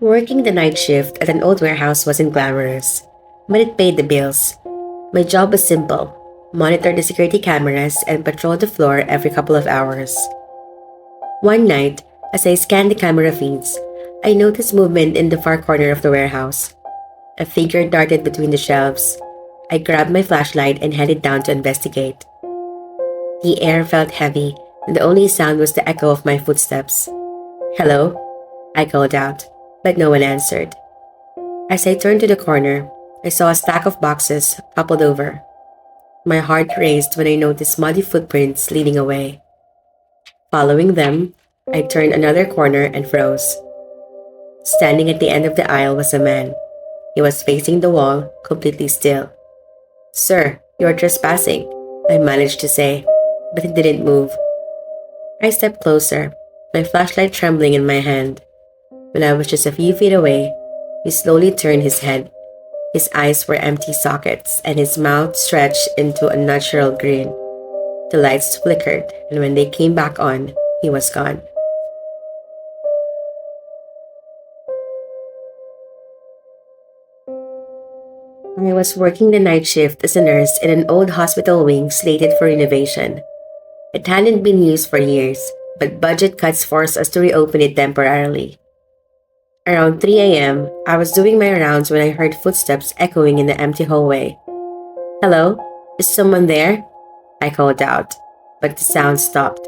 Working the night shift at an old warehouse wasn't glamorous, but it paid the bills. My job was simple: monitor the security cameras and patrol the floor every couple of hours. One night, as I scanned the camera feeds, I noticed movement in the far corner of the warehouse. A figure darted between the shelves. I grabbed my flashlight and headed down to investigate. The air felt heavy, and the only sound was the echo of my footsteps. "Hello?" I called out, but no one answered. As I turned to the corner, I saw a stack of boxes toppled over. My heart raced when I noticed muddy footprints leading away. Following them, I turned another corner and froze. Standing at the end of the aisle was a man. He was facing the wall, completely still. "Sir, you are trespassing," I managed to say, but he didn't move. I stepped closer, my flashlight trembling in my hand. When I was just a few feet away, he slowly turned his head. His eyes were empty sockets, and his mouth stretched into a natural grin. The lights flickered, and when they came back on, he was gone. I was working the night shift as a nurse in an old hospital wing slated for renovation. It hadn't been used for years, but budget cuts forced us to reopen it temporarily. Around 3 a.m., I was doing my rounds when I heard footsteps echoing in the empty hallway. "Hello? Is someone there?" I called out, but the sound stopped.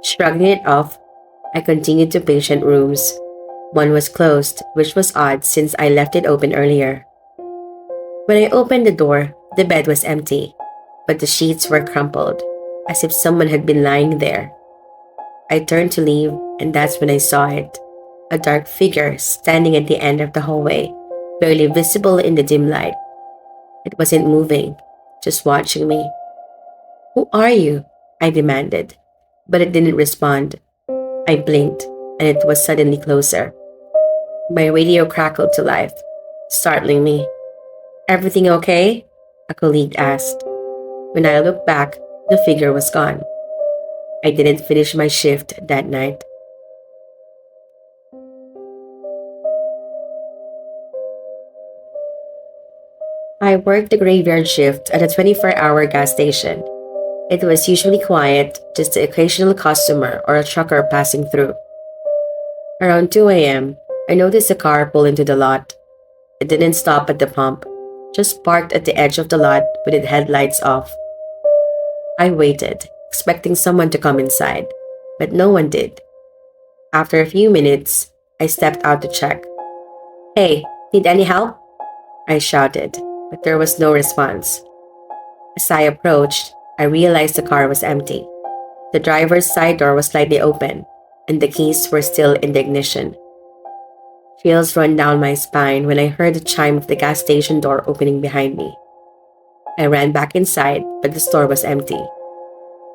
Shrugging it off, I continued to patient rooms. One was closed, which was odd since I left it open earlier. When I opened the door, the bed was empty, but the sheets were crumpled, as if someone had been lying there. I turned to leave, and that's when I saw it. A dark figure standing at the end of the hallway, barely visible in the dim light. It wasn't moving, just watching me. "Who are you?" I demanded, but it didn't respond. I blinked, and it was suddenly closer. My radio crackled to life, startling me. "Everything okay?" a colleague asked. When I looked back, the figure was gone. I didn't finish my shift that night. I worked the graveyard shift at a 24-hour gas station. It was usually quiet, just the occasional customer or a trucker passing through. Around 2 a.m., I noticed a car pull into the lot. It didn't stop at the pump, just parked at the edge of the lot with its headlights off. I waited, expecting someone to come inside, but no one did. After a few minutes, I stepped out to check. "Hey, need any help?" I shouted, but there was no response. As I approached, I realized the car was empty. The driver's side door was slightly open, and the keys were still in the ignition. Chills ran down my spine when I heard the chime of the gas station door opening behind me. I ran back inside, but the store was empty.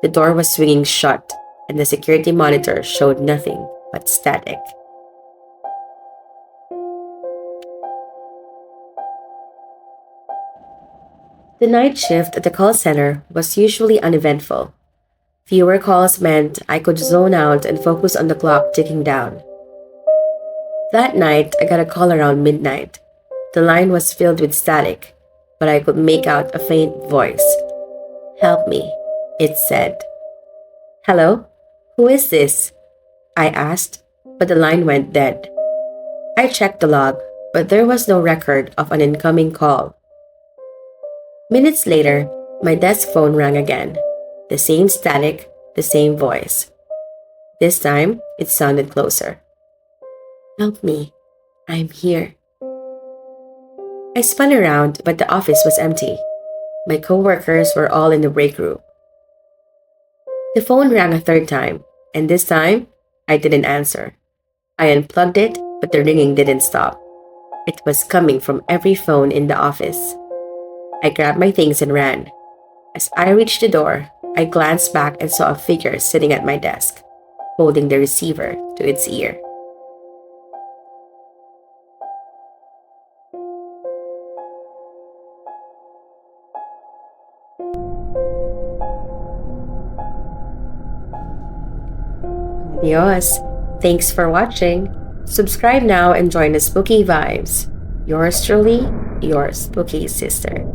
The door was swinging shut, and the security monitor showed nothing but static. The night shift at the call center was usually uneventful. Fewer calls meant I could zone out and focus on the clock ticking down. That night, I got a call around midnight. The line was filled with static, but I could make out a faint voice. "Help me," it said. "Hello? Who is this?" I asked, but the line went dead. I checked the log, but there was no record of an incoming call. Minutes later, my desk phone rang again. The same static, the same voice. This time, it sounded closer. "Help me. I'm here." I spun around, but the office was empty. My coworkers were all in the break room. The phone rang a third time, and this time, I didn't answer. I unplugged it, but the ringing didn't stop. It was coming from every phone in the office. I grabbed my things and ran. As I reached the door, I glanced back and saw a figure sitting at my desk, holding the receiver to its ear. Adios. Thanks for watching. Subscribe now and join the spooky vibes. Yours truly, your spooky sister.